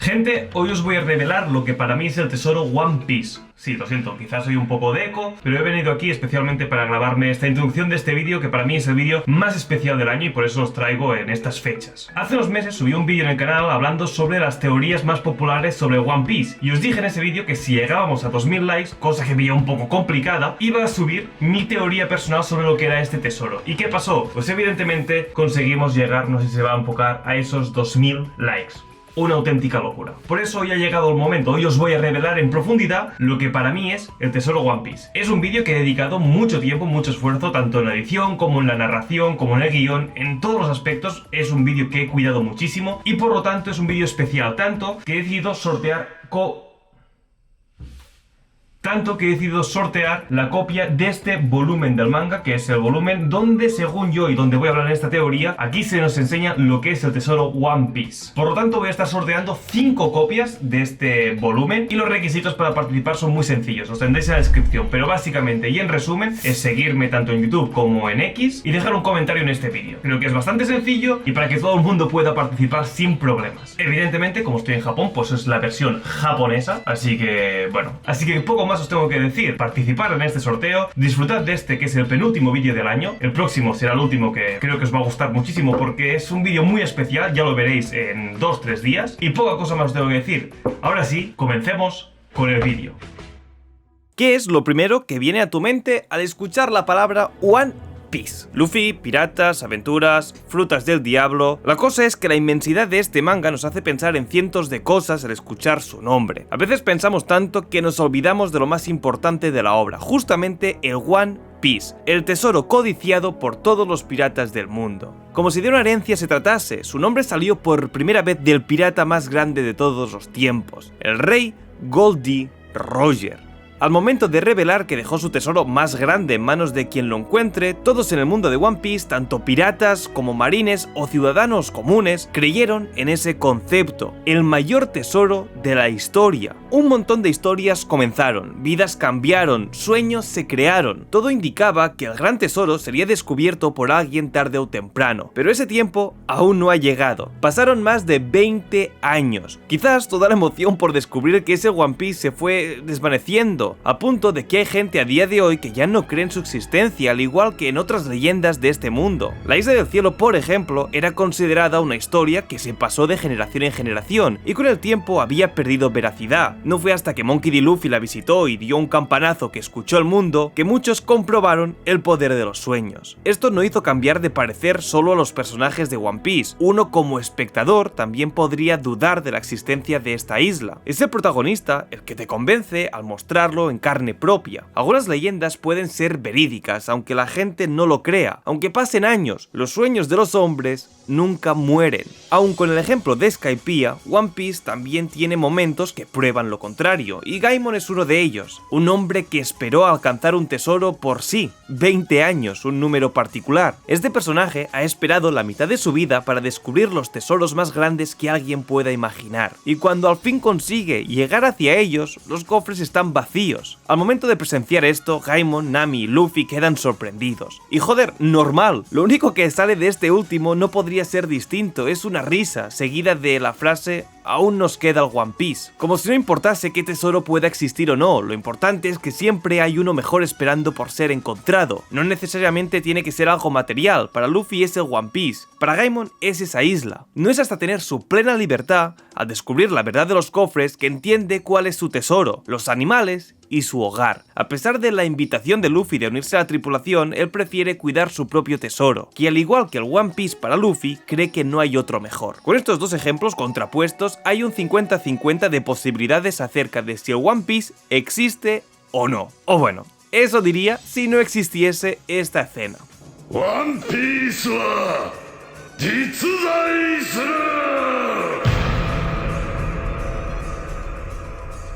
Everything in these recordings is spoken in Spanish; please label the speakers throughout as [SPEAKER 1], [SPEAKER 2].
[SPEAKER 1] Gente, hoy os voy a revelar lo que para mí es el tesoro One Piece. Sí, lo siento, quizás soy un poco de eco, pero he venido aquí especialmente para grabarme esta introducción de este vídeo que para mí es el vídeo más especial del año y por eso os traigo en estas fechas. Hace unos meses subí un vídeo en el canal hablando sobre las teorías más populares sobre One Piece y os dije en ese vídeo que si llegábamos a 2000 likes, cosa que veía un poco complicada, iba a subir mi teoría personal sobre lo que era este tesoro. ¿Y qué pasó? Pues evidentemente conseguimos llegar, no sé si se va a enfocar, a esos 2000 likes. Una auténtica locura. Por eso hoy ha llegado el momento, hoy os voy a revelar en profundidad lo que para mí es el tesoro One Piece. Es un vídeo que he dedicado mucho tiempo, mucho esfuerzo, tanto en la edición, como en la narración, como en el guión, en todos los aspectos. Es un vídeo que he cuidado muchísimo y por lo tanto es un vídeo especial, tanto que he decidido sortear la copia de este volumen del manga, que es el volumen donde, según yo y donde voy a hablar en esta teoría, aquí se nos enseña lo que es el tesoro One Piece. Por lo tanto, voy a estar sorteando 5 copias de este volumen y los requisitos para participar son muy sencillos, los tendréis en la descripción, pero básicamente y en resumen es seguirme tanto en YouTube como en X y dejar un comentario en este vídeo. Creo que es bastante sencillo y para que todo el mundo pueda participar sin problemas. Evidentemente, como estoy en Japón, pues es la versión japonesa, así que poco más os tengo que decir. Participar en este sorteo, disfrutad de este que es el penúltimo vídeo del año. El próximo será el último, que creo que os va a gustar muchísimo porque es un vídeo muy especial, ya lo veréis en 2-3 días y poca cosa más os tengo que decir. Ahora sí, comencemos con el vídeo.
[SPEAKER 2] ¿Qué es lo primero que viene a tu mente al escuchar la palabra One Piece? Luffy, piratas, aventuras, frutas del diablo. La cosa es que la inmensidad de este manga nos hace pensar en cientos de cosas al escuchar su nombre. A veces pensamos tanto que nos olvidamos de lo más importante de la obra, justamente el One Piece, el tesoro codiciado por todos los piratas del mundo. Como si de una herencia se tratase, su nombre salió por primera vez del pirata más grande de todos los tiempos, el rey Goldie Roger. Al momento de revelar que dejó su tesoro más grande en manos de quien lo encuentre, todos en el mundo de One Piece, tanto piratas como marines o ciudadanos comunes, creyeron en ese concepto, el mayor tesoro de la historia. Un montón de historias comenzaron, vidas cambiaron, sueños se crearon. Todo indicaba que el gran tesoro sería descubierto por alguien tarde o temprano, pero ese tiempo aún no ha llegado. Pasaron más de 20 años. Quizás toda la emoción por descubrir que ese One Piece se fue desvaneciendo, a punto de que hay gente a día de hoy que ya no cree en su existencia, al igual que en otras leyendas de este mundo. La Isla del Cielo, por ejemplo, era considerada una historia que se pasó de generación en generación y con el tiempo había perdido veracidad. No fue hasta que Monkey D. Luffy la visitó y dio un campanazo que escuchó el mundo que muchos comprobaron el poder de los sueños. Esto no hizo cambiar de parecer solo a los personajes de One Piece. Uno como espectador también podría dudar de la existencia de esta isla. Es el protagonista el que te convence al mostrarlo en carne propia. Algunas leyendas pueden ser verídicas, aunque la gente no lo crea. Aunque pasen años, los sueños de los hombres nunca mueren. Aun con el ejemplo de Skypiea, One Piece también tiene momentos que prueban lo contrario, y Gaimon es uno de ellos. Un hombre que esperó alcanzar un tesoro por sí. 20 años, un número particular. Este personaje ha esperado la mitad de su vida para descubrir los tesoros más grandes que alguien pueda imaginar. Y cuando al fin consigue llegar hacia ellos, los cofres están vacíos. Al momento de presenciar esto, Gaimon, Nami y Luffy quedan sorprendidos. Y joder, normal. Lo único que sale de este último no podría ser distinto, es una risa, seguida de la frase "aún nos queda el One Piece". Como si no importase qué tesoro pueda existir o no, lo importante es que siempre hay uno mejor esperando por ser encontrado. No necesariamente tiene que ser algo material, para Luffy es el One Piece, para Gaimon es esa isla. No es hasta tener su plena libertad, al descubrir la verdad de los cofres, que entiende cuál es su tesoro, los animales y su hogar. A pesar de la invitación de Luffy de unirse a la tripulación, él prefiere cuidar su propio tesoro, que al igual que el One Piece para Luffy, cree que no hay otro mejor. Con estos dos ejemplos contrapuestos, hay un 50-50 de posibilidades acerca de si el One Piece existe o no. O bueno, eso diría si no existiese esta escena.
[SPEAKER 3] One Piece wa jitsudai suru.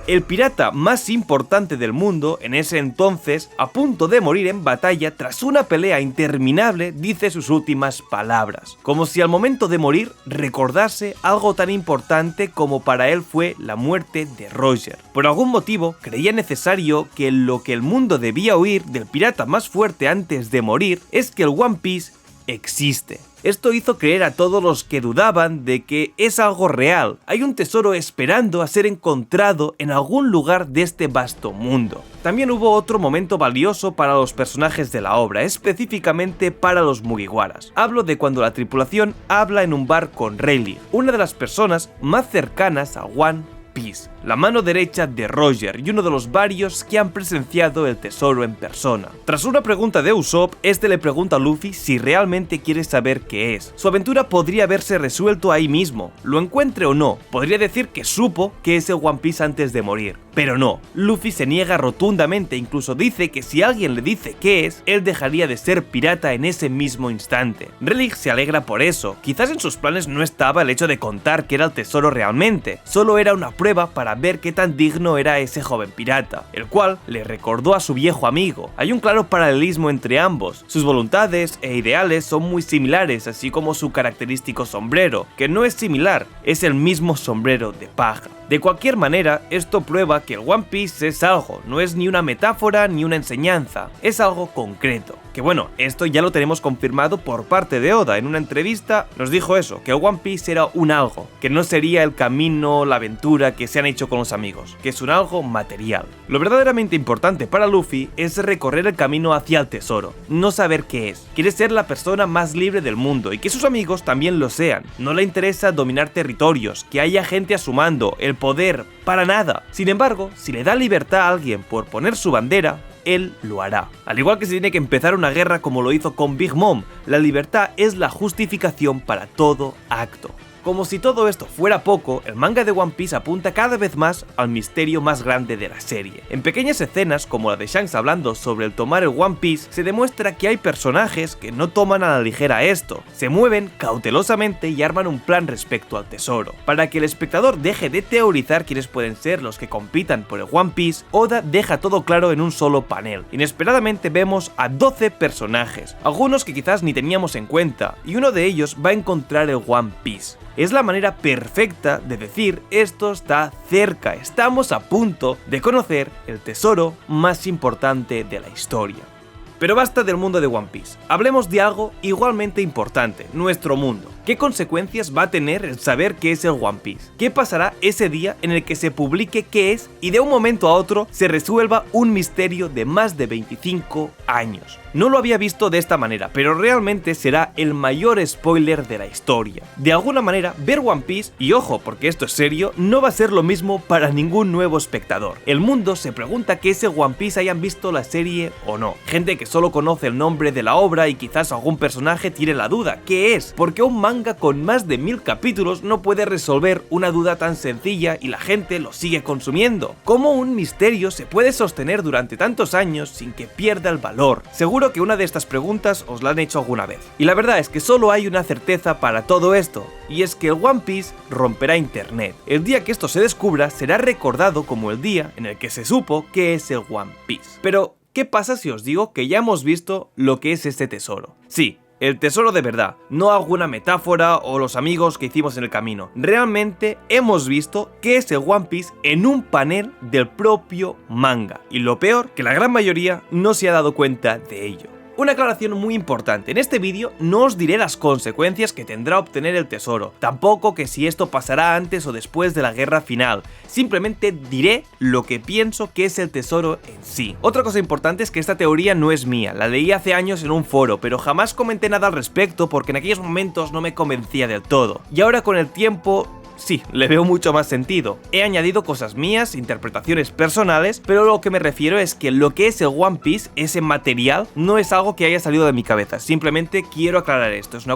[SPEAKER 2] El pirata más importante del mundo, en ese entonces, a punto de morir en batalla tras una pelea interminable, dice sus últimas palabras, como si al momento de morir recordase algo tan importante como para él fue la muerte de Roger. Por algún motivo, creía necesario que lo que el mundo debía oír del pirata más fuerte antes de morir es que el One Piece existe. Esto hizo creer a todos los que dudaban de que es algo real. Hay un tesoro esperando a ser encontrado en algún lugar de este vasto mundo. También hubo otro momento valioso para los personajes de la obra, específicamente para los Mugiwaras. Hablo de cuando la tripulación habla en un bar con Rayleigh, una de las personas más cercanas a One Piece, la mano derecha de Roger y uno de los varios que han presenciado el tesoro en persona. Tras una pregunta de Usopp, este le pregunta a Luffy si realmente quiere saber qué es. Su aventura podría haberse resuelto ahí mismo, lo encuentre o no, podría decir que supo que es el One Piece antes de morir. Pero no, Luffy se niega rotundamente, incluso dice que si alguien le dice qué es, él dejaría de ser pirata en ese mismo instante. Rayleigh se alegra por eso, quizás en sus planes no estaba el hecho de contar que era el tesoro realmente, solo era una prueba para ver qué tan digno era ese joven pirata, el cual le recordó a su viejo amigo. Hay un claro paralelismo entre ambos, sus voluntades e ideales son muy similares, así como su característico sombrero, que no es similar, es el mismo sombrero de paja. De cualquier manera, esto prueba que el One Piece es algo, no es ni una metáfora ni una enseñanza, es algo concreto. Que bueno, esto ya lo tenemos confirmado por parte de Oda. En una entrevista nos dijo eso, que el One Piece era un algo, que no sería el camino, la aventura que se han hecho con los amigos, que es un algo material. Lo verdaderamente importante para Luffy es recorrer el camino hacia el tesoro, no saber qué es. Quiere ser la persona más libre del mundo y que sus amigos también lo sean. No le interesa dominar territorios, que haya gente a su mando, el poder, para nada. Sin embargo, si le da libertad a alguien por poner su bandera, él lo hará. Al igual que se tiene que empezar una guerra como lo hizo con Big Mom, la libertad es la justificación para todo acto. Como si todo esto fuera poco, el manga de One Piece apunta cada vez más al misterio más grande de la serie. En pequeñas escenas, como la de Shanks hablando sobre el tomar el One Piece, se demuestra que hay personajes que no toman a la ligera esto, se mueven cautelosamente y arman un plan respecto al tesoro. Para que el espectador deje de teorizar quiénes pueden ser los que compitan por el One Piece, Oda deja todo claro en un solo panel. Inesperadamente vemos a 12 personajes, algunos que quizás ni teníamos en cuenta, y uno de ellos va a encontrar el One Piece. Es la manera perfecta de decir esto está cerca, estamos a punto de conocer el tesoro más importante de la historia. Pero basta del mundo de One Piece, hablemos de algo igualmente importante, nuestro mundo. ¿Qué consecuencias va a tener el saber qué es el One Piece? ¿Qué pasará ese día en el que se publique qué es y de un momento a otro se resuelva un misterio de más de 25 años? No lo había visto de esta manera, pero realmente será el mayor spoiler de la historia. De alguna manera, ver One Piece, y ojo, porque esto es serio, no va a ser lo mismo para ningún nuevo espectador. El mundo se pregunta qué es el One Piece hayan visto la serie o no. Gente que solo conoce el nombre de la obra y quizás algún personaje tiene la duda, ¿qué es? Porque un manga con más de 1000 capítulos no puede resolver una duda tan sencilla y la gente lo sigue consumiendo. ¿Cómo un misterio se puede sostener durante tantos años sin que pierda el valor? Seguro que una de estas preguntas os la han hecho alguna vez. Y la verdad es que solo hay una certeza para todo esto, y es que el One Piece romperá internet. El día que esto se descubra será recordado como el día en el que se supo qué es el One Piece. Pero, ¿qué pasa si os digo que ya hemos visto lo que es este tesoro? Sí, el tesoro de verdad, no alguna metáfora o los amigos que hicimos en el camino. Realmente hemos visto qué es el One Piece en un panel del propio manga. Y lo peor, que la gran mayoría no se ha dado cuenta de ello. Una aclaración muy importante, en este vídeo no os diré las consecuencias que tendrá obtener el tesoro, tampoco que si esto pasará antes o después de la guerra final, simplemente diré lo que pienso que es el tesoro en sí. Otra cosa importante es que esta teoría no es mía, la leí hace años en un foro, pero jamás comenté nada al respecto porque en aquellos momentos no me convencía del todo, y ahora con el tiempo sí, le veo mucho más sentido. He añadido cosas mías, interpretaciones personales, pero lo que me refiero es que lo que es el One Piece, ese material, no es algo que haya salido de mi cabeza. Simplemente quiero aclarar esto. Es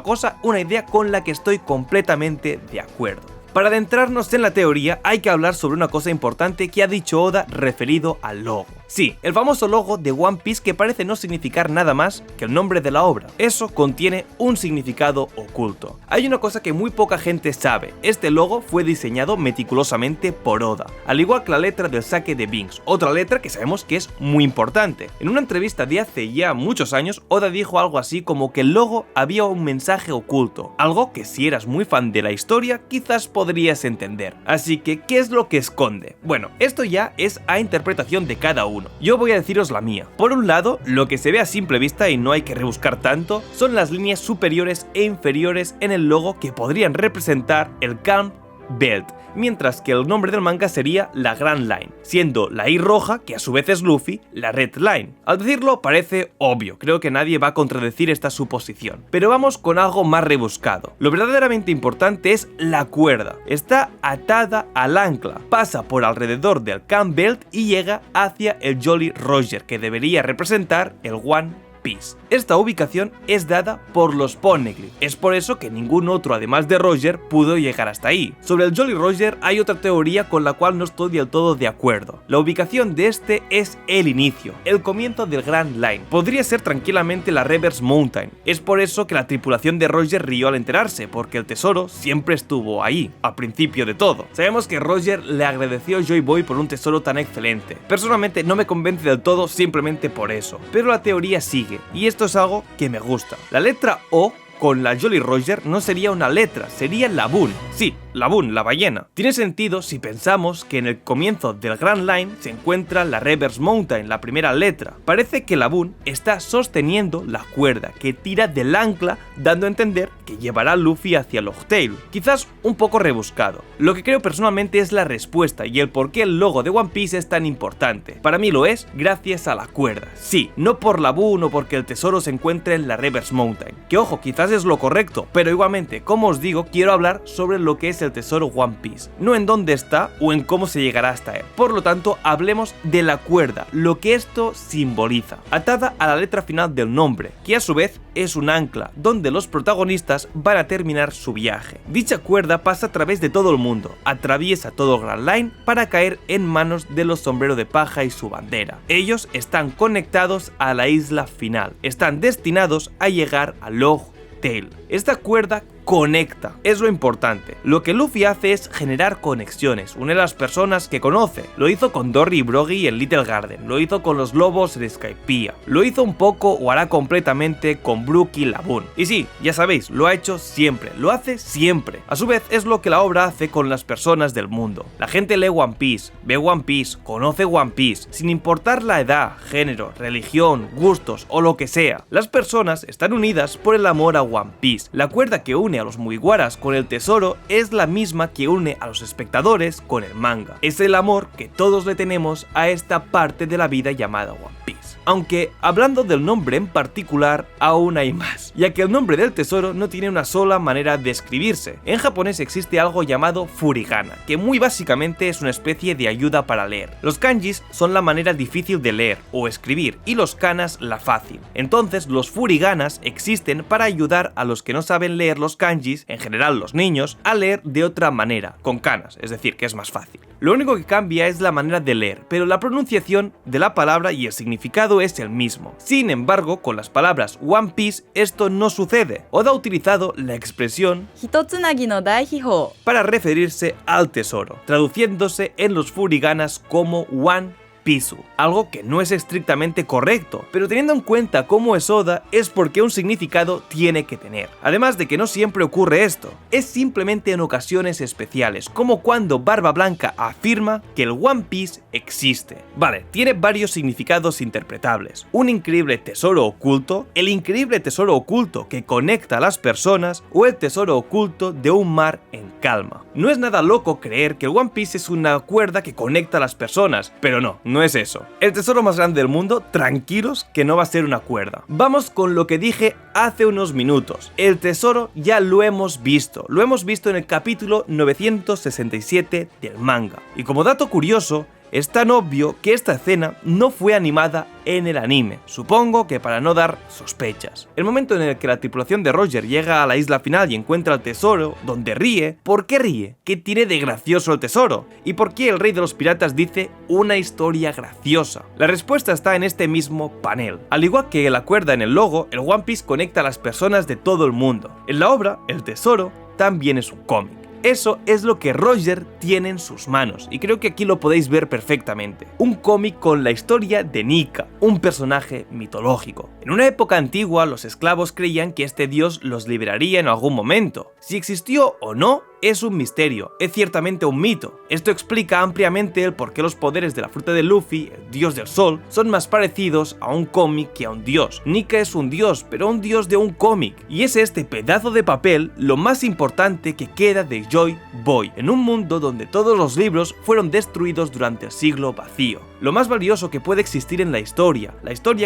[SPEAKER 2] una idea con la que estoy completamente de acuerdo. Para adentrarnos en la teoría, hay que hablar sobre una cosa importante que ha dicho Oda referido al logo. Sí, el famoso logo de One Piece que parece no significar nada más que el nombre de la obra. Eso contiene un significado oculto. Hay una cosa que muy poca gente sabe. Este logo fue diseñado meticulosamente por Oda, al igual que la letra del saque de Binks, otra letra que sabemos que es muy importante. En una entrevista de hace ya muchos años, Oda dijo algo así como que el logo había un mensaje oculto, algo que si eras muy fan de la historia quizás podrías entender. Así que, ¿qué es lo que esconde? Bueno, esto ya es a interpretación de cada uno. uno. Yo voy a deciros la mía. Por un lado, lo que se ve a simple vista y no hay que rebuscar tanto, son las líneas superiores e inferiores en el logo que podrían representar el Calm Belt, mientras que el nombre del manga sería la Grand Line, siendo la I roja, que a su vez es Luffy, la Red Line. Al decirlo parece obvio, creo que nadie va a contradecir esta suposición, pero vamos con algo más rebuscado. Lo verdaderamente importante es la cuerda. Está atada al ancla, pasa por alrededor del Calm Belt y llega hacia el Jolly Roger, que debería representar el One Piece. Esta ubicación es dada por los Poneglyph, es por eso que ningún otro además de Roger pudo llegar hasta ahí. Sobre el Jolly Roger hay otra teoría con la cual no estoy del todo de acuerdo. La ubicación de este es el inicio, el comienzo del Grand Line. Podría ser tranquilamente la Reverse Mountain, es por eso que la tripulación de Roger rió al enterarse, porque el tesoro siempre estuvo ahí, al principio de todo. Sabemos que Roger le agradeció a Joy Boy por un tesoro tan excelente. Personalmente no me convence del todo simplemente por eso, pero la teoría sigue. Y esto es algo que me gusta. La letra O con la Jolly Roger no sería una letra, sería la Boon. Sí, la Boon, la ballena. Tiene sentido si pensamos que en el comienzo del Grand Line se encuentra la Reverse Mountain, la primera letra. Parece que la Boon está sosteniendo la cuerda que tira del ancla, dando a entender que llevará a Luffy hacia Locktail. Quizás un poco rebuscado. Lo que creo personalmente es la respuesta y el por qué el logo de One Piece es tan importante. Para mí lo es gracias a la cuerda. Sí, no por la Boon o porque el tesoro se encuentre en la Reverse Mountain. Que ojo, quizás es lo correcto, pero igualmente, como os digo, quiero hablar sobre lo que es el tesoro One Piece, no en dónde está o en cómo se llegará hasta él. Por lo tanto, hablemos de la cuerda, lo que esto simboliza, atada a la letra final del nombre, que a su vez es un ancla, donde los protagonistas van a terminar su viaje. Dicha cuerda pasa a través de todo el mundo, atraviesa todo el Grand Line para caer en manos de los Sombrero de Paja y su bandera. Ellos están conectados a la isla final, están destinados a llegar a Locktail. Esta cuerda conecta, es lo importante. Lo que Luffy hace es generar conexiones, une a las personas que conoce. Lo hizo con Dory y Brogy en Little Garden, lo hizo con los lobos en Skypiea, lo hizo un poco o hará completamente con Brook y Laboon. Y sí, ya sabéis, lo ha hecho siempre, lo hace siempre. A su vez es lo que la obra hace con las personas del mundo. La gente lee One Piece, ve One Piece, conoce One Piece, sin importar la edad, género, religión, gustos o lo que sea. Las personas están unidas por el amor a One Piece. La cuerda que une a los Mugiwaras con el tesoro es la misma que une a los espectadores con el manga. Es el amor que todos le tenemos a esta parte de la vida llamada One Piece. Aunque, hablando del nombre en particular, aún hay más, ya que el nombre del tesoro no tiene una sola manera de escribirse. En japonés existe algo llamado furigana, que muy básicamente es una especie de ayuda para leer. Los kanjis son la manera difícil de leer o escribir y los kanas la fácil. Entonces los furiganas existen para ayudar a los que no saben leer los kanjis, en general los niños, a leer de otra manera, con kanas, es decir, que es más fácil. Lo único que cambia es la manera de leer, pero la pronunciación de la palabra y el significado es el mismo. Sin embargo, con las palabras One Piece esto no sucede. Oda ha utilizado la expresión
[SPEAKER 4] 一つなぎの大秘宝
[SPEAKER 2] para referirse al tesoro, traduciéndose en los furiganas como One Piece, algo que no es estrictamente correcto, pero teniendo en cuenta cómo es Oda, es porque un significado tiene que tener. Además de que no siempre ocurre esto, es simplemente en ocasiones especiales, como cuando Barba Blanca afirma que el One Piece existe. Vale, tiene varios significados interpretables. Un increíble tesoro oculto, el increíble tesoro oculto que conecta a las personas, o el tesoro oculto de un mar en calma. No es nada loco creer que el One Piece es una cuerda que conecta a las personas, pero no es eso. El tesoro más grande del mundo, tranquilos que no va a ser una cuerda. Vamos con lo que dije hace unos minutos. El tesoro ya lo hemos visto en el capítulo 967 del manga. Y como dato curioso, es tan obvio que esta escena no fue animada en el anime, supongo que para no dar sospechas. El momento en el que la tripulación de Roger llega a la isla final y encuentra el tesoro, donde ríe, ¿por qué ríe? ¿Qué tiene de gracioso el tesoro? ¿Y por qué el rey de los piratas dice una historia graciosa? La respuesta está en este mismo panel. Al igual que la cuerda en el logo, el One Piece conecta a las personas de todo el mundo. En la obra, el tesoro también es un cómic. Eso es lo que Roger tiene en sus manos, y creo que aquí lo podéis ver perfectamente. Un cómic con la historia de Nika, un personaje mitológico. En una época antigua, los esclavos creían que este dios los liberaría en algún momento. Si existió o no, es un misterio, es ciertamente un mito. Esto explica ampliamente el por qué los poderes de la fruta de Luffy, el dios del sol, son más parecidos a un cómic que a un dios. Nika es un dios, pero un dios de un cómic, y es este pedazo de papel lo más importante que queda de Joy Boy, en un mundo donde todos los libros fueron destruidos durante el siglo vacío. Lo más valioso que puede existir en la historia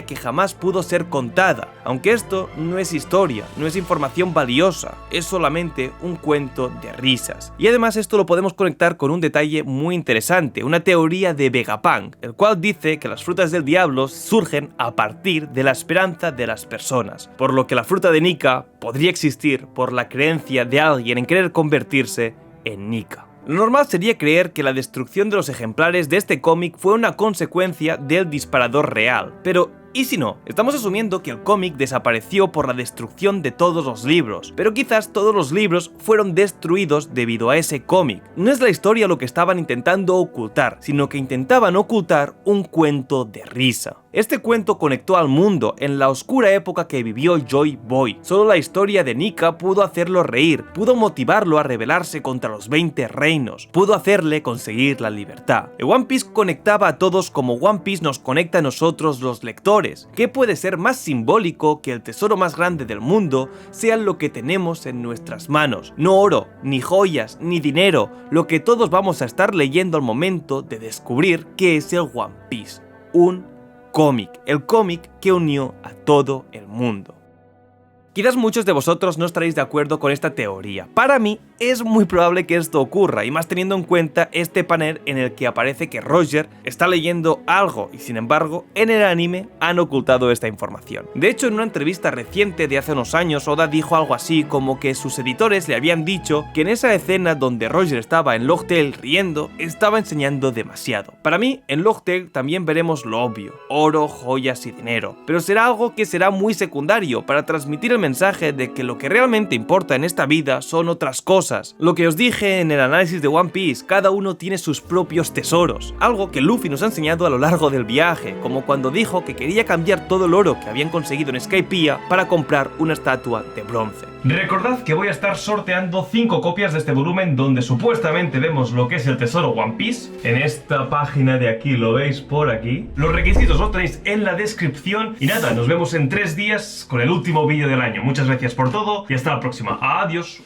[SPEAKER 2] que jamás pudo ser contada, aunque esto no es historia, no es información valiosa, es solamente un cuento de risas. Y además esto lo podemos conectar con un detalle muy interesante, una teoría de Vegapunk, el cual dice que las frutas del diablo surgen a partir de la esperanza de las personas, por lo que la fruta de Nika podría existir por la creencia de alguien en querer convertirse en Nika. Lo normal sería creer que la destrucción de los ejemplares de este cómic fue una consecuencia del disparador real, pero ¿y si no? Estamos asumiendo que el cómic desapareció por la destrucción de todos los libros, pero quizás todos los libros fueron destruidos debido a ese cómic. No es la historia lo que estaban intentando ocultar, sino que intentaban ocultar un cuento de risa. Este cuento conectó al mundo en la oscura época que vivió Joy Boy. Solo la historia de Nika pudo hacerlo reír, pudo motivarlo a rebelarse contra los 20 reinos, pudo hacerle conseguir la libertad. El One Piece conectaba a todos como One Piece nos conecta a nosotros los lectores. ¿Qué puede ser más simbólico que el tesoro más grande del mundo sea lo que tenemos en nuestras manos? No oro, ni joyas, ni dinero, lo que todos vamos a estar leyendo al momento de descubrir qué es el One Piece. Un cómic, el cómic que unió a todo el mundo. Quizás muchos de vosotros no estaréis de acuerdo con esta teoría. Para mí es muy probable que esto ocurra, y más teniendo en cuenta este panel en el que aparece que Roger está leyendo algo y sin embargo en el anime han ocultado esta información. De hecho, en una entrevista reciente de hace unos años, Oda dijo algo así como que sus editores le habían dicho que en esa escena donde Roger estaba en Log Tale riendo, estaba enseñando demasiado. Para mí, en Log Tale también veremos lo obvio, oro, joyas y dinero, pero será algo que será muy secundario para transmitir el mensaje de que lo que realmente importa en esta vida son otras cosas. Lo que os dije en el análisis de One Piece, cada uno tiene sus propios tesoros, algo que Luffy nos ha enseñado a lo largo del viaje, como cuando dijo que quería cambiar todo el oro que habían conseguido en Skypiea para comprar una estatua de bronce.
[SPEAKER 1] Recordad que voy a estar sorteando 5 copias de este volumen donde supuestamente vemos lo que es el tesoro One Piece. En esta página de aquí, lo veis por aquí. Los requisitos los tenéis en la descripción. Y nada, nos vemos en 3 días con el último vídeo del año. Muchas gracias por todo y hasta la próxima. Adiós.